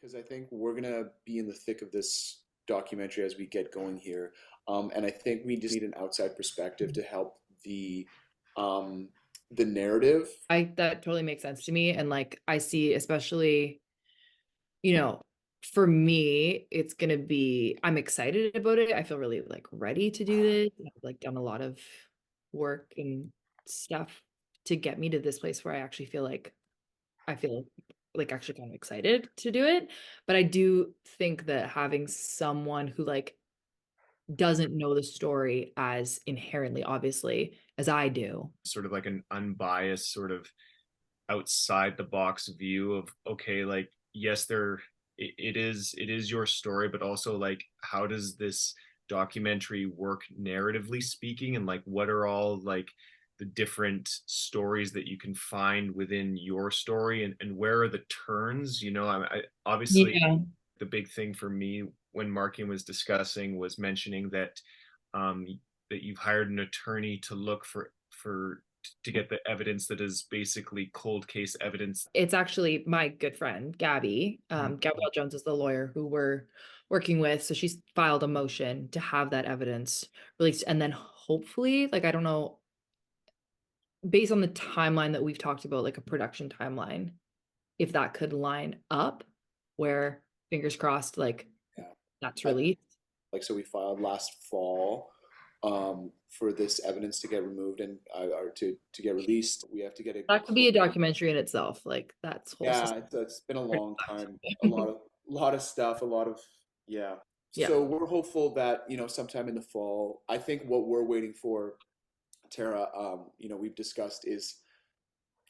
because I think we're gonna be in the thick of this documentary as we get going here, and I think we just need an outside perspective to help um, the narrative. I that totally makes sense to me, and, like, I see especially, you know, for me, it's gonna be I'm excited about it, I feel really, like, ready to do this, I've, like, done a lot of work and stuff to get me to this place where I feel, like, actually kind of excited to do it, but I do think that having someone who, like, doesn't know the story as inherently, obviously, as I do. Sort of like an unbiased, sort of outside the box view of, okay, like, yes, it is your story, but also, like, how does this documentary work narratively speaking, and like what are all like the different stories that you can find within your story, and where are the turns, obviously Yeah. the big thing for me when Markian was discussing was mentioning that um, that you've hired an attorney to look for to get the evidence that is basically cold case evidence. It's actually my good friend, Gabby. Gabrielle Jones is the lawyer who we're working with, so she's filed a motion to have that evidence released, and then hopefully, like, I don't know, based on the timeline that we've talked about, like a production timeline, if that could line up where, fingers crossed, like, Yeah. that's I, released. so we filed last fall for this evidence to get removed and or to get released. We have to get That could be a documentary in itself, like, that's whole Yeah, system. it's been a long time. A lot of stuff, a lot of yeah. Yeah. So we're hopeful that, sometime in the fall. I think what we're waiting for, Tara, we've discussed is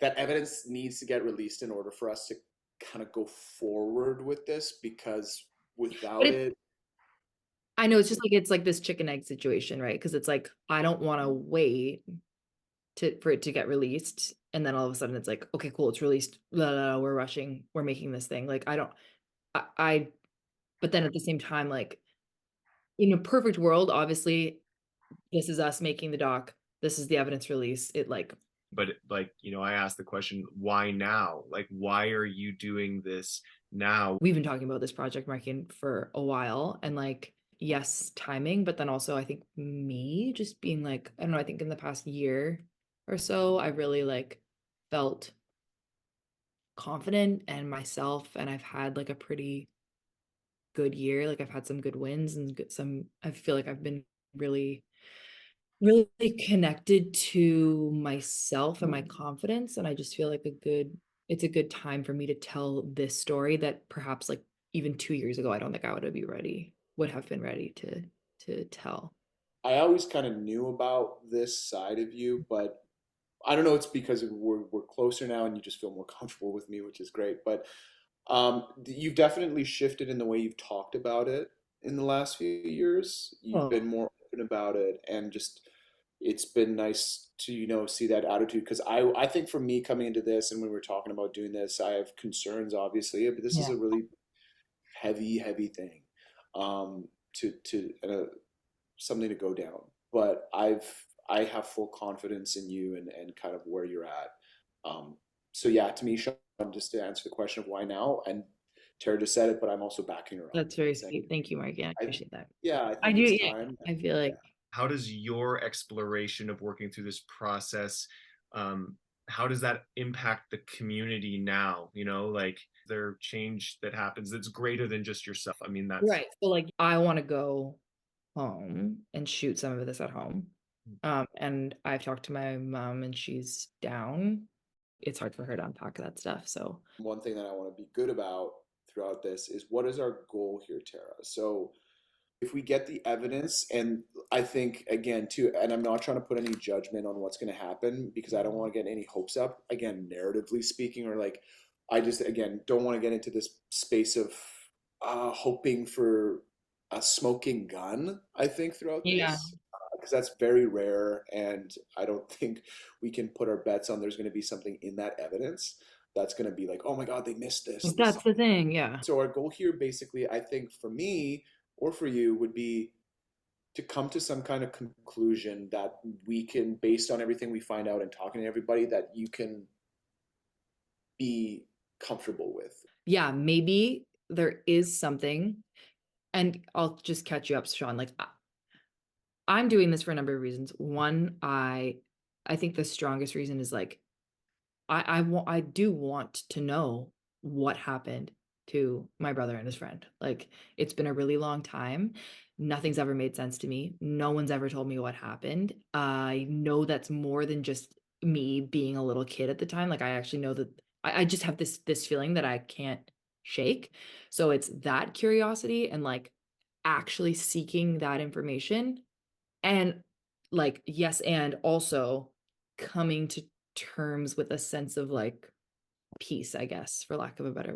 that evidence needs to get released in order for us to kind of go forward with this because But without it's it, I know it's like this chicken egg situation, right? Because it's like, I don't wanna wait for it to get released, and then all of a sudden it's like, "Okay, cool, it's released. La, la, la, we're rushing, we're making this thing." Like, I don't I but then at the same time, like, in a perfect world, obviously, this is us making the doc, this is the evidence release, it, like But like, I asked the question, why now? Like, why are you doing this now? we've been talking about this project, Marking, for a while, and, like, yes, timing, but then also I think me just being like, I don't know, I think in the past year or so, I really, like, felt confident and myself, and I've had, like, a pretty good year, like, I've had some good wins and I feel like I've been really, really connected to myself and my confidence, and I just feel like it's a good time for me to tell this story that perhaps, like, even 2 years ago, I don't think I would have been ready to tell. I always kind of knew about this side of you, but I don't know. It's because we're closer now, and you just feel more comfortable with me, which is great. But you've definitely shifted in the way you've talked about it in the last few years. You've been Oh, more open about it, and just it's been nice to see that attitude. Because I think for me coming into this, and when we were talking about doing this, I have concerns, obviously, but this is yeah. a really heavy, heavy thing, to something to go down. But I have full confidence in you and kind of where you're at. Um, so yeah, to me, Sean, just to answer the question of why now, and Tara just said it, but I'm also backing her up That's very and saying, sweet. Thank you, Mark. I I appreciate that. yeah, I I think do, it's yeah. time. I feel Yeah. like How does your exploration of working through this process, um, how does that impact the community now? Like, there change that happens that's greater than just yourself. I mean, that's right. So, like, I wanna go home and shoot some of this at home. And I've talked to my mom and she's down. It's hard for her to unpack that stuff, so One thing that I want to be good about throughout this is what is our goal here, Tara? So if we get the evidence, and I think again too, and I'm not trying to put any judgment on what's going to happen because I don't want to get any hopes up, again, narratively speaking, or like I just again don't want to get into this space of hoping for a smoking gun. I think throughout yeah. this, because that's very rare, and I don't think we can put our bets on there's going to be something in that evidence that's going to be like, oh my god, they missed this. Like, This that's the thing, yeah. So our goal here, basically, I think for me or for you, would be to come to some kind of conclusion that we can, based on everything we find out and talking to everybody, that you can be comfortable with. Yeah, maybe there is something, and I'll just catch you up, Sean. Like I'm doing this for a number of reasons. One, I think the strongest reason is like I do want to know what happened to my brother and his friend. Like it's been a really long time. Nothing's ever made sense to me. No one's ever told me what happened. I know that's more than just me being a little kid at the time. Like I actually know that I just have this feeling that I can't shake. So it's that curiosity and like actually seeking that information, and like yes, and also coming to terms with a sense of like peace, I guess, for lack of a better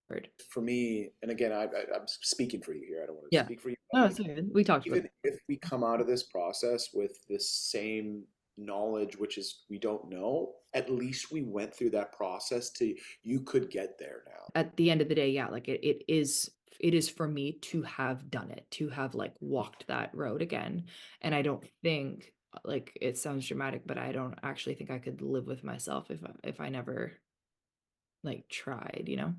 word. For me, and again, I'm speaking for you here. I don't want to Yeah. speak for you, but No, like it's okay. We talked about even if we come out of this process with this same knowledge, which is we don't know, at least we went through that process to you could get there now. at the end of the day, yeah, like it is for me to have done it, to have like walked that road again. And I don't think, like it sounds dramatic, but I don't actually think I could live with myself if I never like tried, you know?